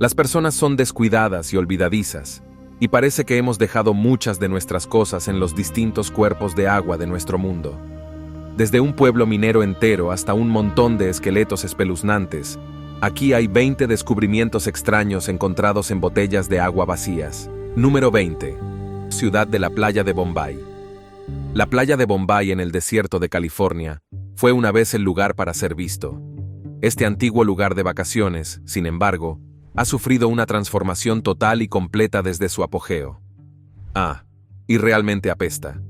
Las personas son descuidadas y olvidadizas, y parece que hemos dejado muchas de nuestras cosas en los distintos cuerpos de agua de nuestro mundo. Desde un pueblo minero entero hasta un montón de esqueletos espeluznantes, aquí hay 20 descubrimientos extraños encontrados en botellas de agua vacías. Número 20. Ciudad de la playa de Bombay. La playa de Bombay en el desierto de California fue una vez el lugar para ser visto. Este antiguo lugar de vacaciones, sin embargo, ha sufrido una transformación total y completa desde su apogeo. Y realmente apesta.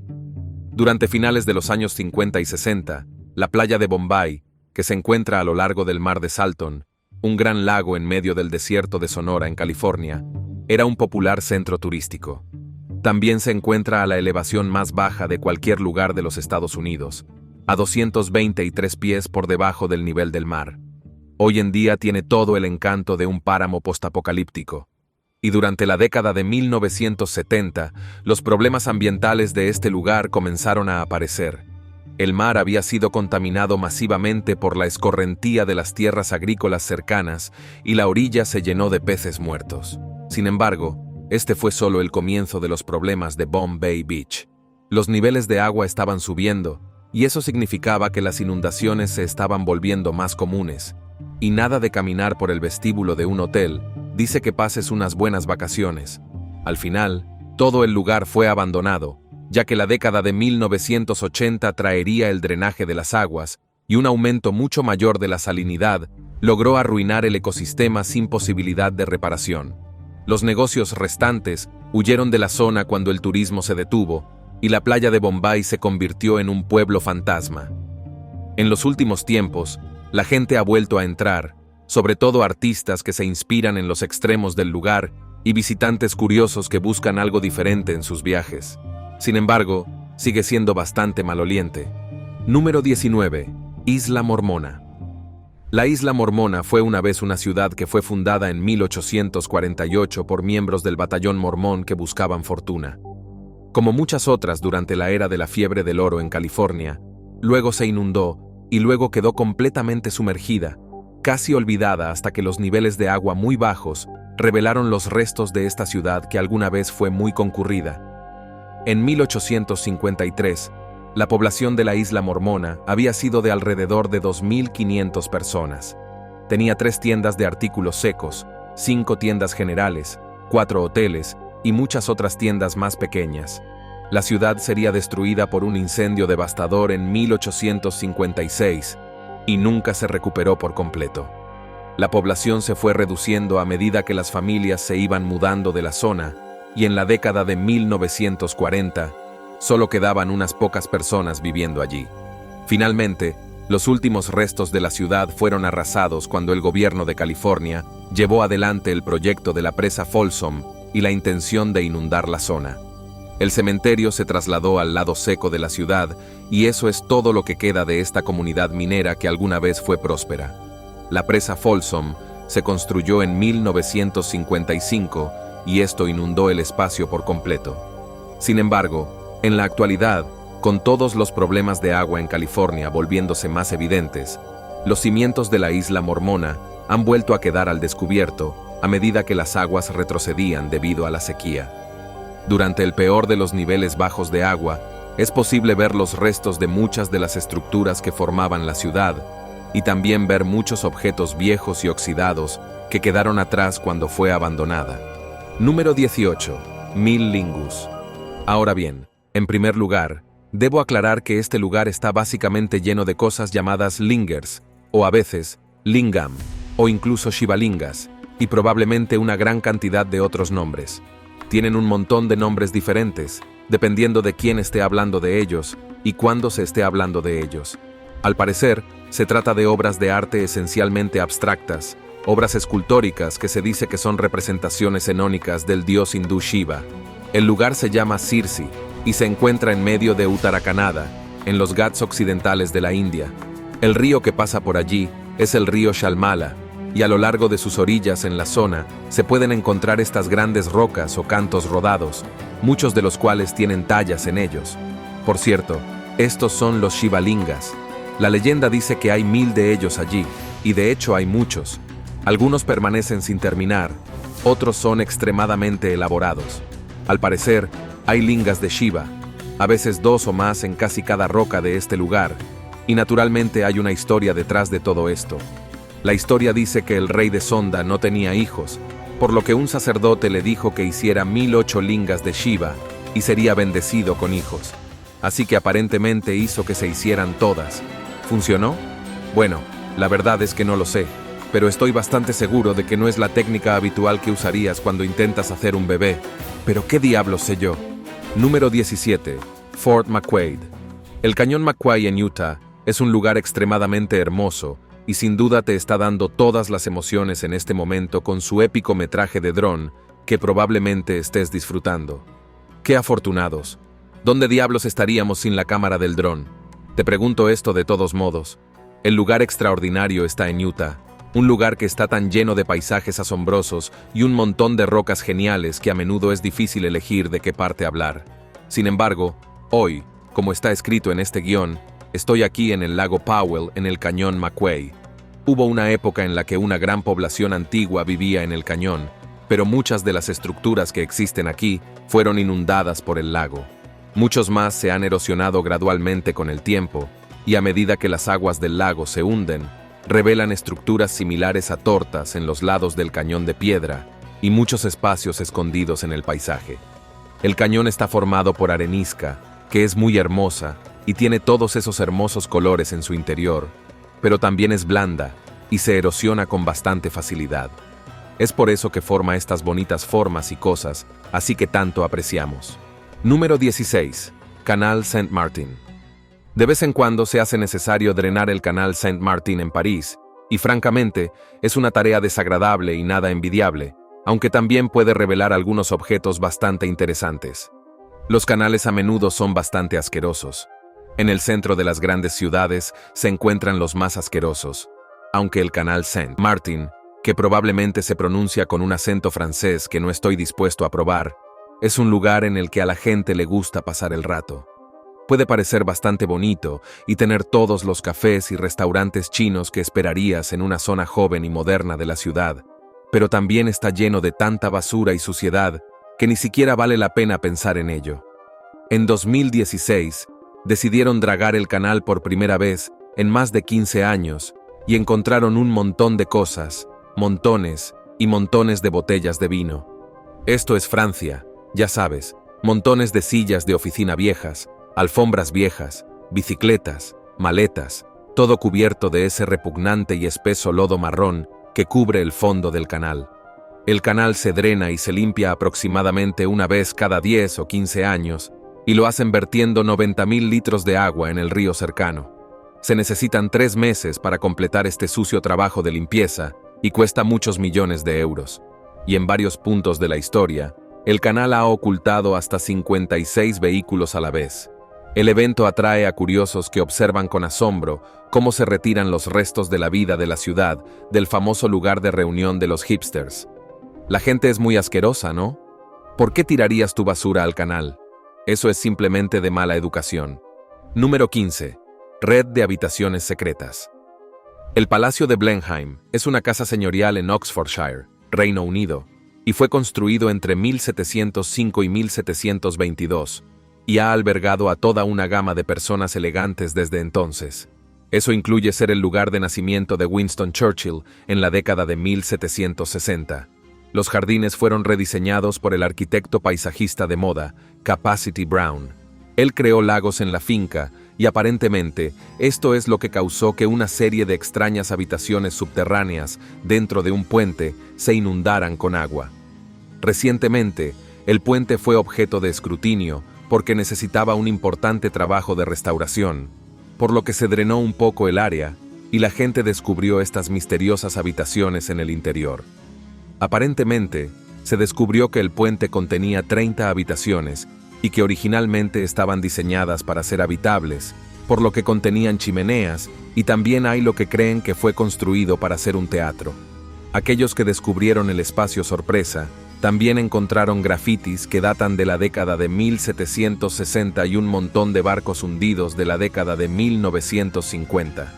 Durante finales de los años 50 y 60, la playa de Bombay, que se encuentra a lo largo del mar de Salton, un gran lago en medio del desierto de Sonora en California, era un popular centro turístico. También se encuentra a la elevación más baja de cualquier lugar de los Estados Unidos, a 223 pies por debajo del nivel del mar. Hoy en día tiene todo el encanto de un páramo postapocalíptico. Y durante la década de 1970, los problemas ambientales de este lugar comenzaron a aparecer. El mar había sido contaminado masivamente por la escorrentía de las tierras agrícolas cercanas y la orilla se llenó de peces muertos. Sin embargo, este fue solo el comienzo de los problemas de Bombay Beach. Los niveles de agua estaban subiendo, y eso significaba que las inundaciones se estaban volviendo más comunes. Y nada de caminar por el vestíbulo de un hotel dice que pases unas buenas vacaciones. Al final, todo el lugar fue abandonado, ya que la década de 1980 traería el drenaje de las aguas y un aumento mucho mayor de la salinidad logró arruinar el ecosistema sin posibilidad de reparación. Los negocios restantes huyeron de la zona cuando el turismo se detuvo y la playa de Bombay se convirtió en un pueblo fantasma. En los últimos tiempos, la gente ha vuelto a entrar, sobre todo artistas que se inspiran en los extremos del lugar y visitantes curiosos que buscan algo diferente en sus viajes. Sin embargo, sigue siendo bastante maloliente. Número 19. Isla Mormona. La Isla Mormona fue una vez una ciudad que fue fundada en 1848 por miembros del batallón mormón que buscaban fortuna. Como muchas otras durante la era de la fiebre del oro en California, luego se inundó y luego quedó completamente sumergida, casi olvidada hasta que los niveles de agua muy bajos revelaron los restos de esta ciudad que alguna vez fue muy concurrida. En 1853, la población de la Isla Mormona había sido de alrededor de 2.500 personas. Tenía 3 tiendas de artículos secos, 5 tiendas generales, 4 hoteles y muchas otras tiendas más pequeñas. La ciudad sería destruida por un incendio devastador en 1856 y nunca se recuperó por completo. La población se fue reduciendo a medida que las familias se iban mudando de la zona y en la década de 1940 solo quedaban unas pocas personas viviendo allí. Finalmente, los últimos restos de la ciudad fueron arrasados cuando el gobierno de California llevó adelante el proyecto de la presa Folsom y la intención de inundar la zona. El cementerio se trasladó al lado seco de la ciudad y eso es todo lo que queda de esta comunidad minera que alguna vez fue próspera. La presa Folsom se construyó en 1955 y esto inundó el espacio por completo. Sin embargo, en la actualidad, con todos los problemas de agua en California volviéndose más evidentes, los cimientos de la Isla Mormona han vuelto a quedar al descubierto a medida que las aguas retrocedían debido a la sequía. Durante el peor de los niveles bajos de agua, es posible ver los restos de muchas de las estructuras que formaban la ciudad y también ver muchos objetos viejos y oxidados que quedaron atrás cuando fue abandonada. Número 18. Mil Lingus. Ahora bien, en primer lugar, debo aclarar que este lugar está básicamente lleno de cosas llamadas lingers, o a veces lingam, o incluso shivalingas, y probablemente una gran cantidad de otros nombres. Tienen un montón de nombres diferentes, dependiendo de quién esté hablando de ellos y cuándo se esté hablando de ellos. Al parecer, se trata de obras de arte esencialmente abstractas, obras escultóricas que se dice que son representaciones enónicas del dios hindú Shiva. El lugar se llama Sirsi y se encuentra en medio de Uttarakanada, en los Ghats occidentales de la India. El río que pasa por allí es el río Shalmala, y a lo largo de sus orillas en la zona se pueden encontrar estas grandes rocas o cantos rodados, muchos de los cuales tienen tallas en ellos. Por cierto, estos son los Shivalingas. La leyenda dice que hay 1000 de ellos allí, y de hecho hay muchos. Algunos permanecen sin terminar, otros son extremadamente elaborados. Al parecer, hay lingas de Shiva, a veces 2 o más en casi cada roca de este lugar, y naturalmente hay una historia detrás de todo esto. La historia dice que el rey de Sonda no tenía hijos, por lo que un sacerdote le dijo que hiciera 1008 lingas de Shiva y sería bendecido con hijos. Así que aparentemente hizo que se hicieran todas. ¿Funcionó? Bueno, la verdad es que no lo sé, pero estoy bastante seguro de que no es la técnica habitual que usarías cuando intentas hacer un bebé. Pero ¿qué diablos sé yo? Número 17. Fort McQuaid. El cañón McQuaid en Utah es un lugar extremadamente hermoso y sin duda te está dando todas las emociones en este momento con su épico metraje de dron que probablemente estés disfrutando. ¡Qué afortunados! ¿Dónde diablos estaríamos sin la cámara del dron? Te pregunto esto de todos modos. El lugar extraordinario está en Utah, un lugar que está tan lleno de paisajes asombrosos y un montón de rocas geniales que a menudo es difícil elegir de qué parte hablar. Sin embargo, hoy, como está escrito en este guión, estoy aquí en el lago Powell, en el cañón McQuaid. Hubo una época en la que una gran población antigua vivía en el cañón, pero muchas de las estructuras que existen aquí fueron inundadas por el lago. Muchos más se han erosionado gradualmente con el tiempo, y a medida que las aguas del lago se hunden, revelan estructuras similares a tortas en los lados del cañón de piedra y muchos espacios escondidos en el paisaje. El cañón está formado por arenisca, que es muy hermosa y tiene todos esos hermosos colores en su interior, pero también es blanda y se erosiona con bastante facilidad. Es por eso que forma estas bonitas formas y cosas, así que tanto apreciamos. Número 16. Canal Saint-Martin. De vez en cuando se hace necesario drenar el canal Saint-Martin en París, y francamente, es una tarea desagradable y nada envidiable, aunque también puede revelar algunos objetos bastante interesantes. Los canales a menudo son bastante asquerosos. En el centro de las grandes ciudades se encuentran los más asquerosos, aunque el canal Saint-Martin, que probablemente se pronuncia con un acento francés que no estoy dispuesto a probar, es un lugar en el que a la gente le gusta pasar el rato. Puede parecer bastante bonito y tener todos los cafés y restaurantes chinos que esperarías en una zona joven y moderna de la ciudad, pero también está lleno de tanta basura y suciedad que ni siquiera vale la pena pensar en ello. En 2016, decidieron dragar el canal por primera vez en más de 15 años y encontraron un montón de cosas, montones y montones de botellas de vino. Esto es Francia, ya sabes, montones de sillas de oficina viejas, alfombras viejas, bicicletas, maletas, todo cubierto de ese repugnante y espeso lodo marrón que cubre el fondo del canal. El canal se drena y se limpia aproximadamente una vez cada 10 o 15 años, y lo hacen vertiendo 90.000 litros de agua en el río cercano. Se necesitan 3 meses para completar este sucio trabajo de limpieza y cuesta muchos millones de euros. Y en varios puntos de la historia, el canal ha ocultado hasta 56 vehículos a la vez. El evento atrae a curiosos que observan con asombro cómo se retiran los restos de la vida de la ciudad del famoso lugar de reunión de los hipsters. La gente es muy asquerosa, ¿no? ¿Por qué tirarías tu basura al canal? Eso es simplemente de mala educación. Número 15. Red de habitaciones secretas. El Palacio de Blenheim es una casa señorial en Oxfordshire, Reino Unido, y fue construido entre 1705 y 1722, y ha albergado a toda una gama de personas elegantes desde entonces. Eso incluye ser el lugar de nacimiento de Winston Churchill en la década de 1760. Los jardines fueron rediseñados por el arquitecto paisajista de moda, Capacity Brown. Él creó lagos en la finca, y aparentemente esto es lo que causó que una serie de extrañas habitaciones subterráneas dentro de un puente se inundaran con agua. Recientemente, el puente fue objeto de escrutinio porque necesitaba un importante trabajo de restauración, por lo que se drenó un poco el área y la gente descubrió estas misteriosas habitaciones en el interior. Aparentemente, se descubrió que el puente contenía 30 habitaciones y que originalmente estaban diseñadas para ser habitables, por lo que contenían chimeneas, y también hay lo que creen que fue construido para ser un teatro. Aquellos que descubrieron el espacio sorpresa también encontraron grafitis que datan de la década de 1760 y un montón de barcos hundidos de la década de 1950.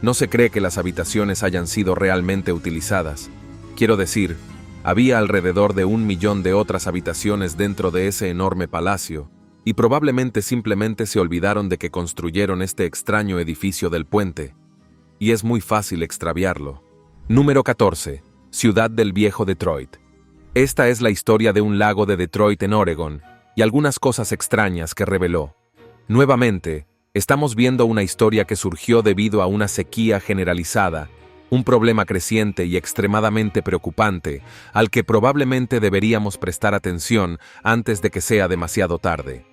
No se cree que las habitaciones hayan sido realmente utilizadas. Quiero decir, había alrededor de 1 millón de otras habitaciones dentro de ese enorme palacio, y probablemente simplemente se olvidaron de que construyeron este extraño edificio del puente. Y es muy fácil extraviarlo. Número 14. Ciudad del Viejo Detroit. Esta es la historia de un lago de Detroit en Oregon, y algunas cosas extrañas que reveló. Nuevamente, estamos viendo una historia que surgió debido a una sequía generalizada, un problema creciente y extremadamente preocupante, al que probablemente deberíamos prestar atención antes de que sea demasiado tarde.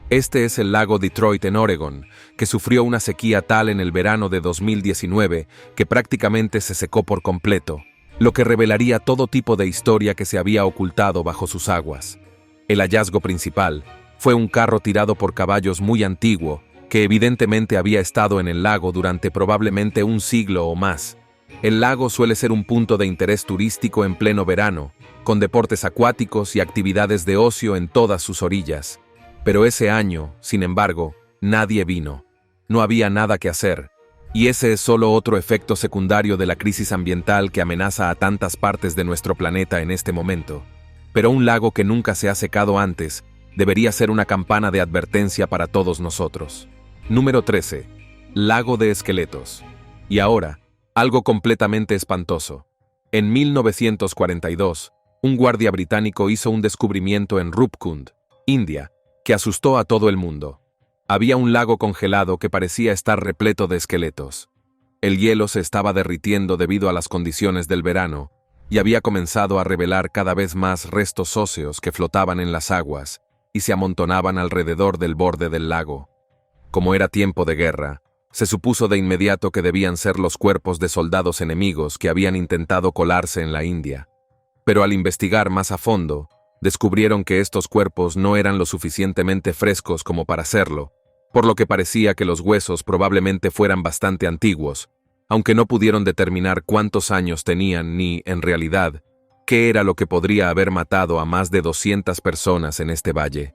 Este es el lago Detroit en Oregon, que sufrió una sequía tal en el verano de 2019 que prácticamente se secó por completo, lo que revelaría todo tipo de historia que se había ocultado bajo sus aguas. El hallazgo principal fue un carro tirado por caballos muy antiguo, que evidentemente había estado en el lago durante probablemente 1 siglo o más. El lago suele ser un punto de interés turístico en pleno verano, con deportes acuáticos y actividades de ocio en todas sus orillas. Pero ese año, sin embargo, nadie vino. No había nada que hacer. Y ese es solo otro efecto secundario de la crisis ambiental que amenaza a tantas partes de nuestro planeta en este momento. Pero un lago que nunca se ha secado antes debería ser una campana de advertencia para todos nosotros. Número 13. Lago de Esqueletos. Y ahora, algo completamente espantoso. En 1942, un guardia británico hizo un descubrimiento en Rupkund, India, que asustó a todo el mundo. Había un lago congelado que parecía estar repleto de esqueletos. El hielo se estaba derritiendo debido a las condiciones del verano, y había comenzado a revelar cada vez más restos óseos que flotaban en las aguas y se amontonaban alrededor del borde del lago. Como era tiempo de guerra, se supuso de inmediato que debían ser los cuerpos de soldados enemigos que habían intentado colarse en la India. Pero al investigar más a fondo, descubrieron que estos cuerpos no eran lo suficientemente frescos como para hacerlo, por lo que parecía que los huesos probablemente fueran bastante antiguos, aunque no pudieron determinar cuántos años tenían ni, en realidad, qué era lo que podría haber matado a más de 200 personas en este valle.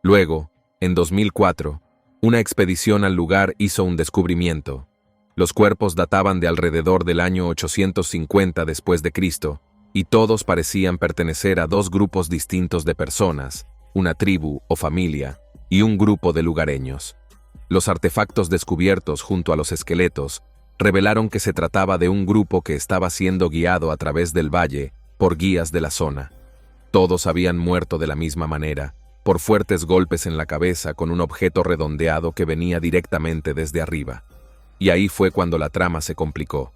Luego, en 2004, una expedición al lugar hizo un descubrimiento. Los cuerpos databan de alrededor del año 850 después de Cristo, y todos parecían pertenecer a 2 grupos distintos de personas, una tribu o familia, y un grupo de lugareños. Los artefactos descubiertos junto a los esqueletos revelaron que se trataba de un grupo que estaba siendo guiado a través del valle por guías de la zona. Todos habían muerto de la misma manera, por fuertes golpes en la cabeza con un objeto redondeado que venía directamente desde arriba. Y ahí fue cuando la trama se complicó.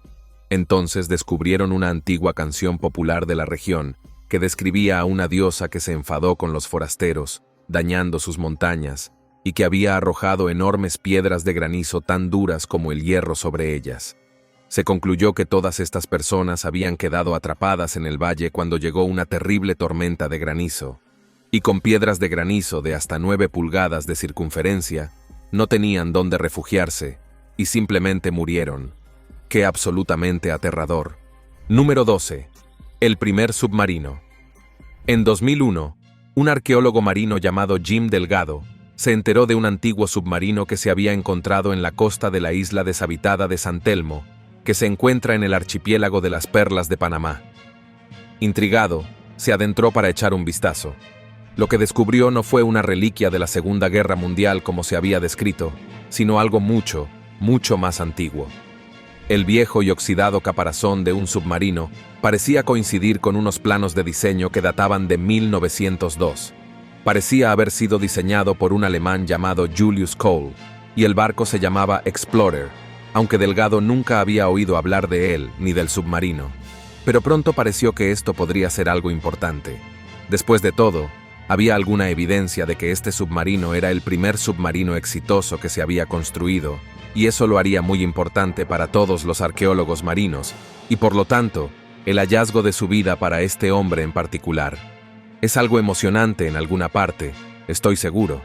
Entonces descubrieron una antigua canción popular de la región que describía a una diosa que se enfadó con los forasteros, dañando sus montañas, y que había arrojado enormes piedras de granizo tan duras como el hierro sobre ellas. Se concluyó que todas estas personas habían quedado atrapadas en el valle cuando llegó una terrible tormenta de granizo, y con piedras de granizo de hasta 9 pulgadas de circunferencia, no tenían dónde refugiarse, y simplemente murieron. ¡Qué absolutamente aterrador! Número 12. El primer submarino. En 2001, un arqueólogo marino llamado Jim Delgado se enteró de un antiguo submarino que se había encontrado en la costa de la isla deshabitada de San Telmo, que se encuentra en el archipiélago de las Perlas de Panamá. Intrigado, se adentró para echar un vistazo. Lo que descubrió no fue una reliquia de la Segunda Guerra Mundial como se había descrito, sino algo mucho, mucho más antiguo. El viejo y oxidado caparazón de un submarino parecía coincidir con unos planos de diseño que databan de 1902. Parecía haber sido diseñado por un alemán llamado Julius Cole, y el barco se llamaba Explorer, aunque Delgado nunca había oído hablar de él ni del submarino. Pero pronto pareció que esto podría ser algo importante. Después de todo, había alguna evidencia de que este submarino era el primer submarino exitoso que se había construido, y eso lo haría muy importante para todos los arqueólogos marinos, y por lo tanto, el hallazgo de su vida para este hombre en particular. Es algo emocionante en alguna parte, estoy seguro.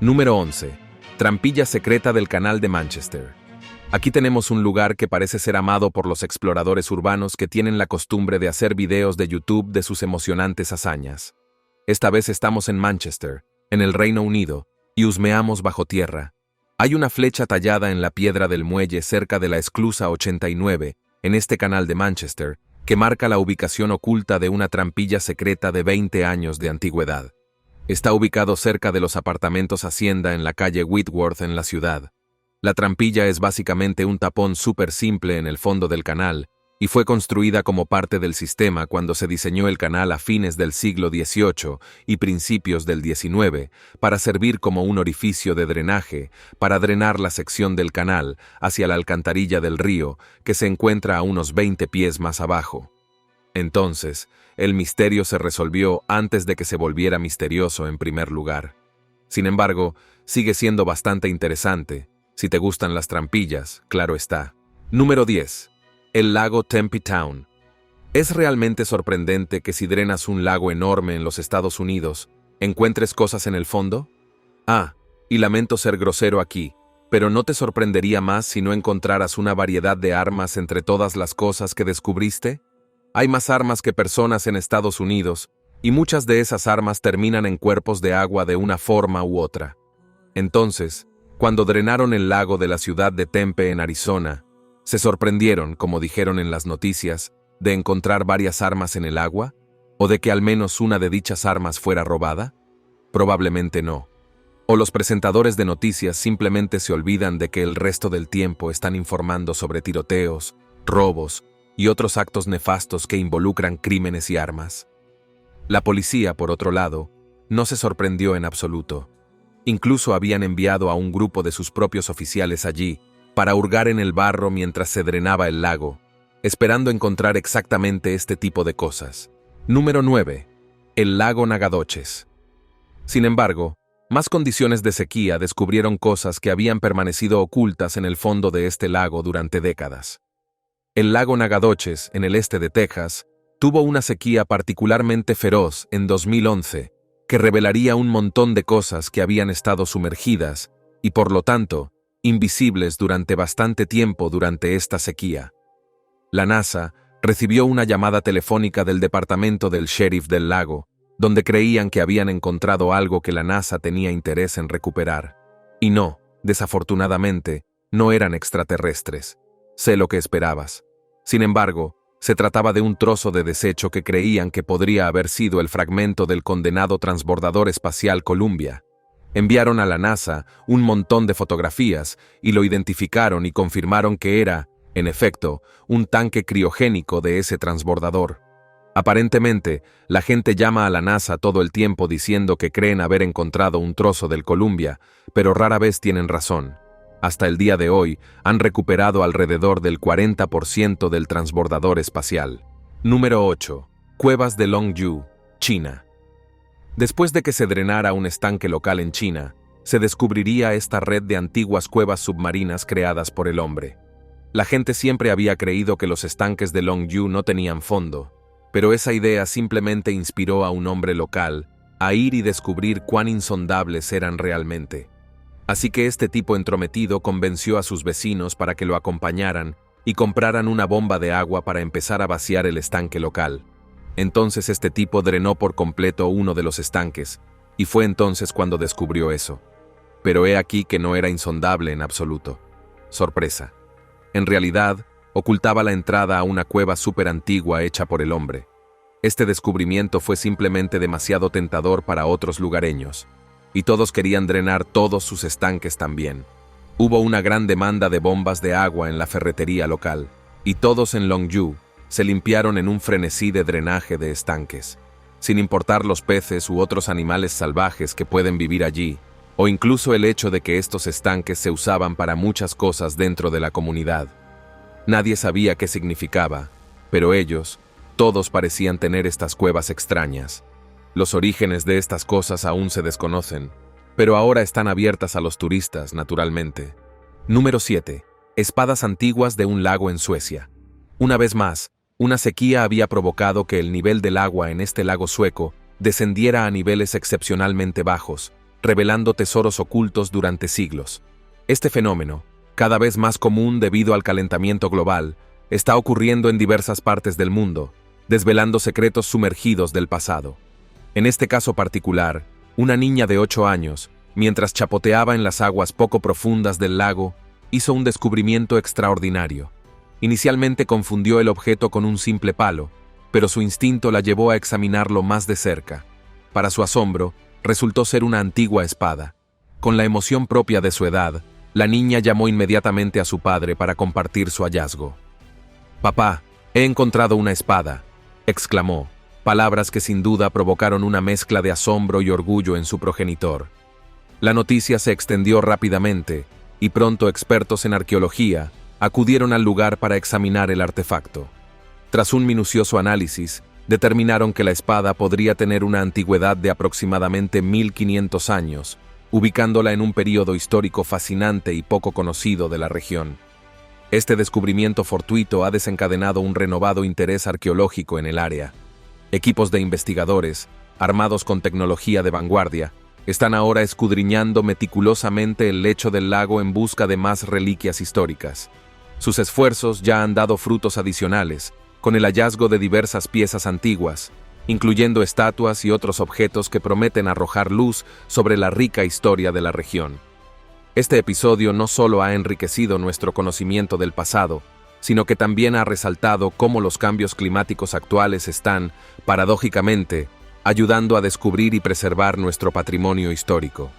Número 11. Trampilla secreta del Canal de Manchester. Aquí tenemos un lugar que parece ser amado por los exploradores urbanos que tienen la costumbre de hacer videos de YouTube de sus emocionantes hazañas. Esta vez estamos en Manchester, en el Reino Unido, y husmeamos bajo tierra. Hay una flecha tallada en la piedra del muelle cerca de la esclusa 89, en este canal de Manchester, que marca la ubicación oculta de una trampilla secreta de 20 años de antigüedad. Está ubicado cerca de los apartamentos Hacienda en la calle Whitworth en la ciudad. La trampilla es básicamente un tapón súper simple en el fondo del canal, y fue construida como parte del sistema cuando se diseñó el canal a fines del siglo XVIII y principios del XIX, para servir como un orificio de drenaje, para drenar la sección del canal hacia la alcantarilla del río, que se encuentra a unos 20 pies más abajo. Entonces, el misterio se resolvió antes de que se volviera misterioso en primer lugar. Sin embargo, sigue siendo bastante interesante, si te gustan las trampillas, claro está. Número 10. El lago Tempe Town. Es realmente sorprendente que si drenas un lago enorme en los Estados Unidos, ¿encuentres cosas en el fondo? Y lamento ser grosero aquí, pero ¿no te sorprendería más si no encontraras una variedad de armas entre todas las cosas que descubriste? Hay más armas que personas en Estados Unidos, y muchas de esas armas terminan en cuerpos de agua de una forma u otra. Entonces, cuando drenaron el lago de la ciudad de Tempe en Arizona, ¿se sorprendieron, como dijeron en las noticias, de encontrar varias armas en el agua? ¿O de que al menos una de dichas armas fuera robada? Probablemente no. O los presentadores de noticias simplemente se olvidan de que el resto del tiempo están informando sobre tiroteos, robos y otros actos nefastos que involucran crímenes y armas. La policía, por otro lado, no se sorprendió en absoluto. Incluso habían enviado a un grupo de sus propios oficiales allí para hurgar en el barro mientras se drenaba el lago, esperando encontrar exactamente este tipo de cosas. Número 9. El lago Nagadoches. Sin embargo, más condiciones de sequía descubrieron cosas que habían permanecido ocultas en el fondo de este lago durante décadas. El lago Nagadoches, en el este de Texas, tuvo una sequía particularmente feroz en 2011, que revelaría un montón de cosas que habían estado sumergidas y, por lo tanto, invisibles durante bastante tiempo durante esta sequía. La NASA recibió una llamada telefónica del departamento del sheriff del lago, donde creían que habían encontrado algo que la NASA tenía interés en recuperar. Y no, desafortunadamente, no eran extraterrestres. Sé lo que esperabas. Sin embargo, se trataba de un trozo de desecho que creían que podría haber sido el fragmento del condenado transbordador espacial Columbia. Enviaron a la NASA un montón de fotografías y lo identificaron y confirmaron que era, en efecto, un tanque criogénico de ese transbordador. Aparentemente, la gente llama a la NASA todo el tiempo diciendo que creen haber encontrado un trozo del Columbia, pero rara vez tienen razón. Hasta el día de hoy, han recuperado alrededor del 40% del transbordador espacial. Número 8. Cuevas de Longyu, China. Después de que se drenara un estanque local en China, se descubriría esta red de antiguas cuevas submarinas creadas por el hombre. La gente siempre había creído que los estanques de Longyu no tenían fondo, pero esa idea simplemente inspiró a un hombre local a ir y descubrir cuán insondables eran realmente. Así que este tipo entrometido convenció a sus vecinos para que lo acompañaran y compraran una bomba de agua para empezar a vaciar el estanque local. Entonces este tipo drenó por completo uno de los estanques, y fue entonces cuando descubrió eso. Pero he aquí que no era insondable en absoluto. Sorpresa. En realidad, ocultaba la entrada a una cueva súper antigua hecha por el hombre. Este descubrimiento fue simplemente demasiado tentador para otros lugareños, y todos querían drenar todos sus estanques también. Hubo una gran demanda de bombas de agua en la ferretería local, y todos en Longyu se limpiaron en un frenesí de drenaje de estanques, sin importar los peces u otros animales salvajes que pueden vivir allí, o incluso el hecho de que estos estanques se usaban para muchas cosas dentro de la comunidad. Nadie sabía qué significaba, pero ellos, todos parecían tener estas cuevas extrañas. Los orígenes de estas cosas aún se desconocen, pero ahora están abiertas a los turistas, naturalmente. Número 7. Espadas antiguas de un lago en Suecia. Una vez más, una sequía había provocado que el nivel del agua en este lago sueco descendiera a niveles excepcionalmente bajos, revelando tesoros ocultos durante siglos. Este fenómeno, cada vez más común debido al calentamiento global, está ocurriendo en diversas partes del mundo, desvelando secretos sumergidos del pasado. En este caso particular, una niña de 8 años, mientras chapoteaba en las aguas poco profundas del lago, hizo un descubrimiento extraordinario. Inicialmente confundió el objeto con un simple palo, pero su instinto la llevó a examinarlo más de cerca. Para su asombro, resultó ser una antigua espada. Con la emoción propia de su edad, la niña llamó inmediatamente a su padre para compartir su hallazgo. «Papá, he encontrado una espada», exclamó, palabras que sin duda provocaron una mezcla de asombro y orgullo en su progenitor. La noticia se extendió rápidamente, y pronto expertos en arqueología acudieron al lugar para examinar el artefacto. Tras un minucioso análisis, determinaron que la espada podría tener una antigüedad de aproximadamente 1500 años, ubicándola en un período histórico fascinante y poco conocido de la región. Este descubrimiento fortuito ha desencadenado un renovado interés arqueológico en el área. Equipos de investigadores, armados con tecnología de vanguardia, están ahora escudriñando meticulosamente el lecho del lago en busca de más reliquias históricas. Sus esfuerzos ya han dado frutos adicionales, con el hallazgo de diversas piezas antiguas, incluyendo estatuas y otros objetos que prometen arrojar luz sobre la rica historia de la región. Este episodio no solo ha enriquecido nuestro conocimiento del pasado, sino que también ha resaltado cómo los cambios climáticos actuales están, paradójicamente, ayudando a descubrir y preservar nuestro patrimonio histórico.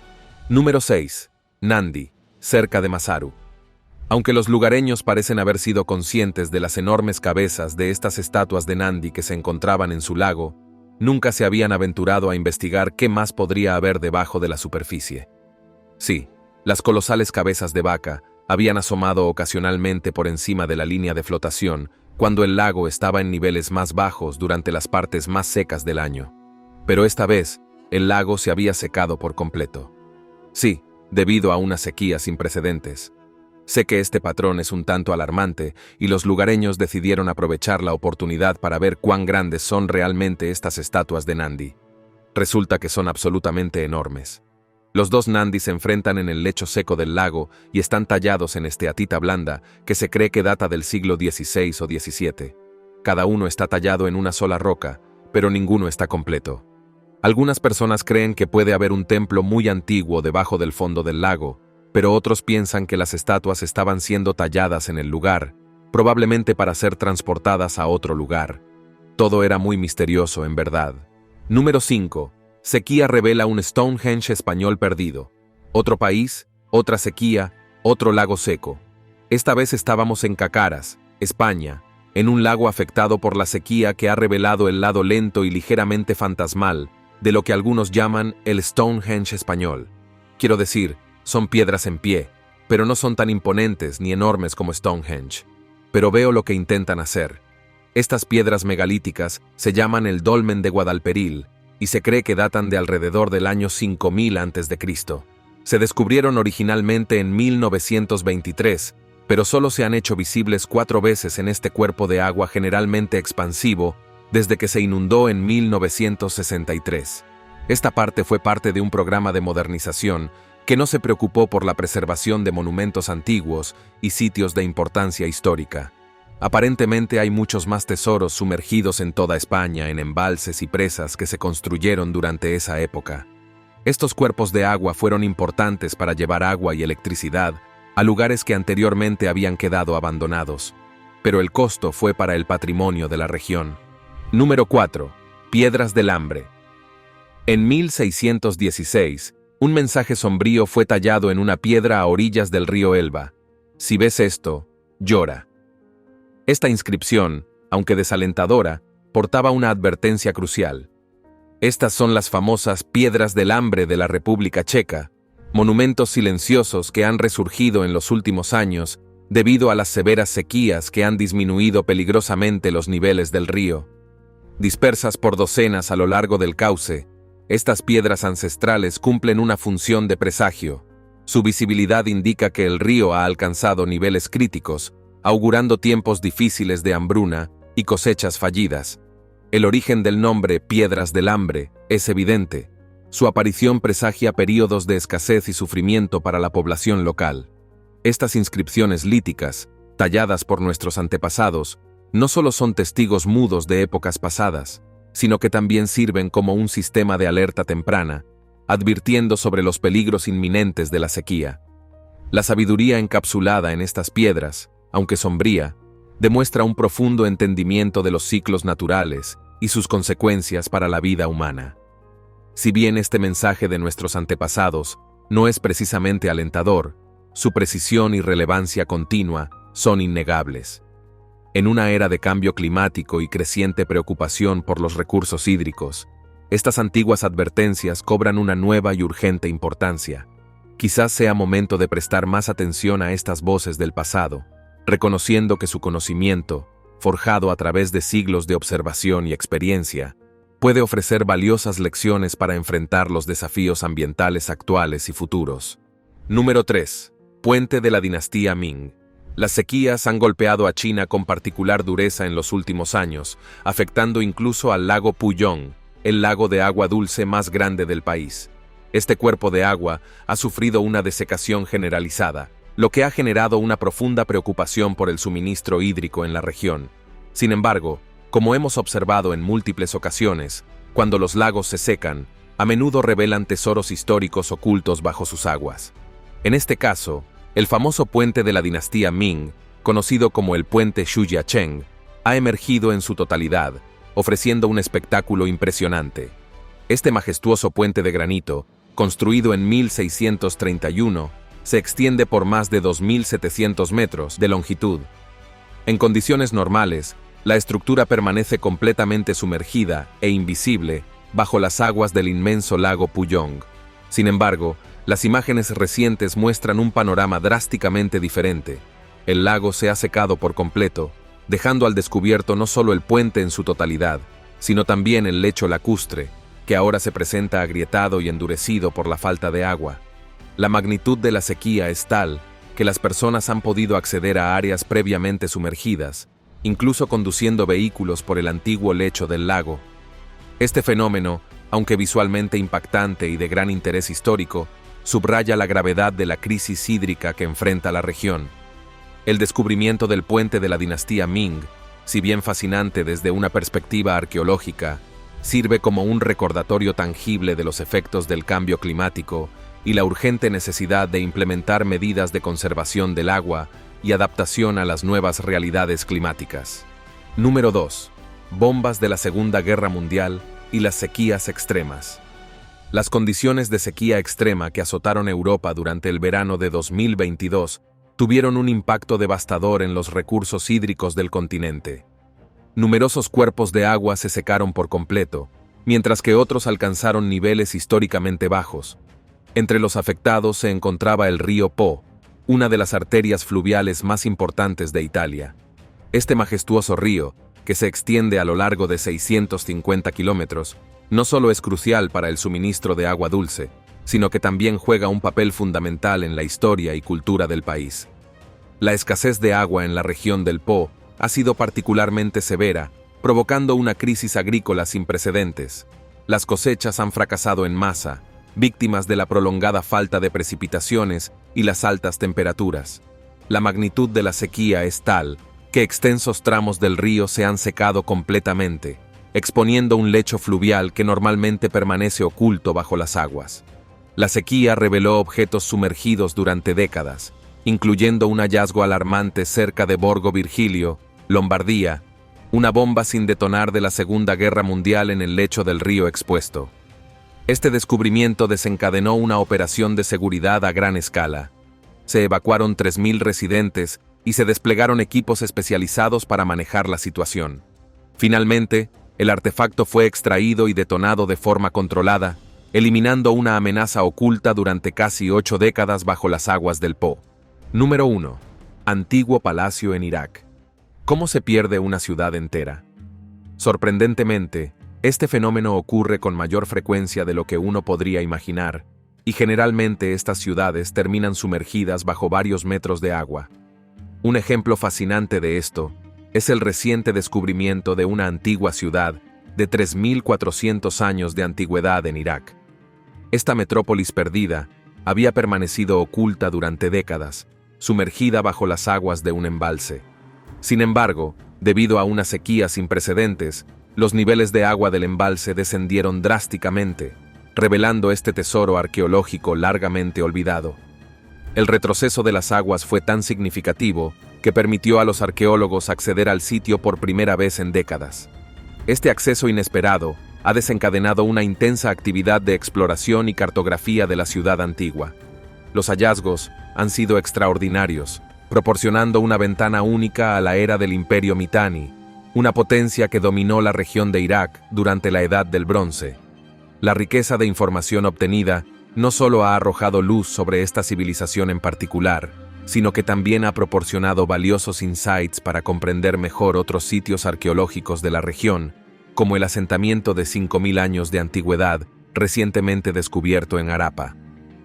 Número 6. Nandi, cerca de Masaru. Aunque los lugareños parecen haber sido conscientes de las enormes cabezas de estas estatuas de Nandi que se encontraban en su lago, nunca se habían aventurado a investigar qué más podría haber debajo de la superficie. Sí, las colosales cabezas de vaca habían asomado ocasionalmente por encima de la línea de flotación cuando el lago estaba en niveles más bajos durante las partes más secas del año. Pero esta vez, el lago se había secado por completo. Sí, debido a una sequía sin precedentes. Sé que este patrón es un tanto alarmante y los lugareños decidieron aprovechar la oportunidad para ver cuán grandes son realmente estas estatuas de Nandi. Resulta que son absolutamente enormes. Los dos Nandi se enfrentan en el lecho seco del lago y están tallados en esteatita blanda que se cree que data del siglo XVI o XVII. Cada uno está tallado en una sola roca, pero ninguno está completo. Algunas personas creen que puede haber un templo muy antiguo debajo del fondo del lago, pero otros piensan que las estatuas estaban siendo talladas en el lugar, probablemente para ser transportadas a otro lugar. Todo era muy misterioso, en verdad. Número 5. Sequía revela un Stonehenge español perdido. Otro país, otra sequía, otro lago seco. Esta vez estábamos en Cacaras, España, en un lago afectado por la sequía que ha revelado el lado lento y ligeramente fantasmal de lo que algunos llaman el Stonehenge español. Quiero decir, son piedras en pie, pero no son tan imponentes ni enormes como Stonehenge. Pero veo lo que intentan hacer. Estas piedras megalíticas se llaman el Dolmen de Guadalperil, y se cree que datan de alrededor del año 5000 a.C. Se descubrieron originalmente en 1923, pero solo se han hecho visibles 4 veces en este cuerpo de agua generalmente expansivo desde que se inundó en 1963. Esta parte fue parte de un programa de modernización que no se preocupó por la preservación de monumentos antiguos y sitios de importancia histórica. Aparentemente hay muchos más tesoros sumergidos en toda España en embalses y presas que se construyeron durante esa época. Estos cuerpos de agua fueron importantes para llevar agua y electricidad a lugares que anteriormente habían quedado abandonados, pero el costo fue para el patrimonio de la región. Número 4. Piedras del Hambre. En 1616, un mensaje sombrío fue tallado en una piedra a orillas del río Elba. Si ves esto, llora. Esta inscripción, aunque desalentadora, portaba una advertencia crucial. Estas son las famosas Piedras del Hambre de la República Checa, monumentos silenciosos que han resurgido en los últimos años debido a las severas sequías que han disminuido peligrosamente los niveles del río. Dispersas por docenas a lo largo del cauce, estas piedras ancestrales cumplen una función de presagio. Su visibilidad indica que el río ha alcanzado niveles críticos, augurando tiempos difíciles de hambruna y cosechas fallidas. El origen del nombre Piedras del Hambre es evidente. Su aparición presagia períodos de escasez y sufrimiento para la población local. Estas inscripciones líticas, talladas por nuestros antepasados, no solo son testigos mudos de épocas pasadas, sino que también sirven como un sistema de alerta temprana, advirtiendo sobre los peligros inminentes de la sequía. La sabiduría encapsulada en estas piedras, aunque sombría, demuestra un profundo entendimiento de los ciclos naturales y sus consecuencias para la vida humana. Si bien este mensaje de nuestros antepasados no es precisamente alentador, su precisión y relevancia continua son innegables. En una era de cambio climático y creciente preocupación por los recursos hídricos, estas antiguas advertencias cobran una nueva y urgente importancia. Quizás sea momento de prestar más atención a estas voces del pasado, reconociendo que su conocimiento, forjado a través de siglos de observación y experiencia, puede ofrecer valiosas lecciones para enfrentar los desafíos ambientales actuales y futuros. Número 3. Puente de la dinastía Ming. Las sequías han golpeado a China con particular dureza en los últimos años, afectando incluso al lago Puyong, el lago de agua dulce más grande del país. Este cuerpo de agua ha sufrido una desecación generalizada, lo que ha generado una profunda preocupación por el suministro hídrico en la región. Sin embargo, como hemos observado en múltiples ocasiones, cuando los lagos se secan, a menudo revelan tesoros históricos ocultos bajo sus aguas. En este caso, el famoso puente de la dinastía Ming, conocido como el puente Shujiacheng, ha emergido en su totalidad, ofreciendo un espectáculo impresionante. Este majestuoso puente de granito, construido en 1631, se extiende por más de 2.700 metros de longitud. En condiciones normales, la estructura permanece completamente sumergida e invisible bajo las aguas del inmenso lago Puyong. Sin embargo, las imágenes recientes muestran un panorama drásticamente diferente. El lago se ha secado por completo, dejando al descubierto no solo el puente en su totalidad, sino también el lecho lacustre, que ahora se presenta agrietado y endurecido por la falta de agua. La magnitud de la sequía es tal que las personas han podido acceder a áreas previamente sumergidas, incluso conduciendo vehículos por el antiguo lecho del lago. Este fenómeno, aunque visualmente impactante y de gran interés histórico, subraya la gravedad de la crisis hídrica que enfrenta la región. El descubrimiento del puente de la dinastía Ming, si bien fascinante desde una perspectiva arqueológica, sirve como un recordatorio tangible de los efectos del cambio climático y la urgente necesidad de implementar medidas de conservación del agua y adaptación a las nuevas realidades climáticas. Número 2. Bombas de la Segunda Guerra Mundial y las sequías extremas. Las condiciones de sequía extrema que azotaron Europa durante el verano de 2022 tuvieron un impacto devastador en los recursos hídricos del continente. Numerosos cuerpos de agua se secaron por completo, mientras que otros alcanzaron niveles históricamente bajos. Entre los afectados se encontraba el río Po, una de las arterias fluviales más importantes de Italia. Este majestuoso río, que se extiende a lo largo de 650 kilómetros, no solo es crucial para el suministro de agua dulce, sino que también juega un papel fundamental en la historia y cultura del país. La escasez de agua en la región del Po ha sido particularmente severa, provocando una crisis agrícola sin precedentes. Las cosechas han fracasado en masa, víctimas de la prolongada falta de precipitaciones y las altas temperaturas. La magnitud de la sequía es tal que extensos tramos del río se han secado completamente, exponiendo un lecho fluvial que normalmente permanece oculto bajo las aguas. La sequía reveló objetos sumergidos durante décadas, incluyendo un hallazgo alarmante cerca de Borgo Virgilio, Lombardía, una bomba sin detonar de la Segunda Guerra Mundial en el lecho del río expuesto. Este descubrimiento desencadenó una operación de seguridad a gran escala. Se evacuaron 3.000 residentes y se desplegaron equipos especializados para manejar la situación. Finalmente, el artefacto fue extraído y detonado de forma controlada, eliminando una amenaza oculta durante casi 8 décadas bajo las aguas del Po. Número 1. Antiguo palacio en Irak. ¿Cómo se pierde una ciudad entera? Sorprendentemente, este fenómeno ocurre con mayor frecuencia de lo que uno podría imaginar, y generalmente estas ciudades terminan sumergidas bajo varios metros de agua. Un ejemplo fascinante de esto es el reciente descubrimiento de una antigua ciudad de 3.400 años de antigüedad en Irak. Esta metrópolis perdida había permanecido oculta durante décadas, sumergida bajo las aguas de un embalse. Sin embargo, debido a una sequía sin precedentes, los niveles de agua del embalse descendieron drásticamente, revelando este tesoro arqueológico largamente olvidado. El retroceso de las aguas fue tan significativo que permitió a los arqueólogos acceder al sitio por primera vez en décadas. Este acceso inesperado ha desencadenado una intensa actividad de exploración y cartografía de la ciudad antigua. Los hallazgos han sido extraordinarios, proporcionando una ventana única a la era del Imperio Mitanni, una potencia que dominó la región de Irak durante la Edad del Bronce. La riqueza de información obtenida no solo ha arrojado luz sobre esta civilización en particular, sino que también ha proporcionado valiosos insights para comprender mejor otros sitios arqueológicos de la región, como el asentamiento de 5.000 años de antigüedad recientemente descubierto en Harappa.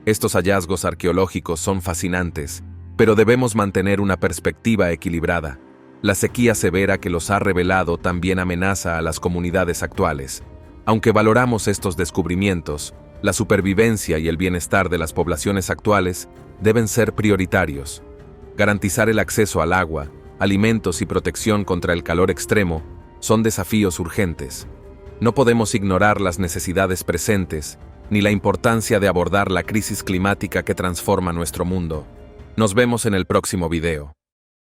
Estos hallazgos arqueológicos son fascinantes, pero debemos mantener una perspectiva equilibrada. La sequía severa que los ha revelado también amenaza a las comunidades actuales. Aunque valoramos estos descubrimientos, la supervivencia y el bienestar de las poblaciones actuales deben ser prioritarios. Garantizar el acceso al agua, alimentos y protección contra el calor extremo son desafíos urgentes. No podemos ignorar las necesidades presentes, ni la importancia de abordar la crisis climática que transforma nuestro mundo. Nos vemos en el próximo video.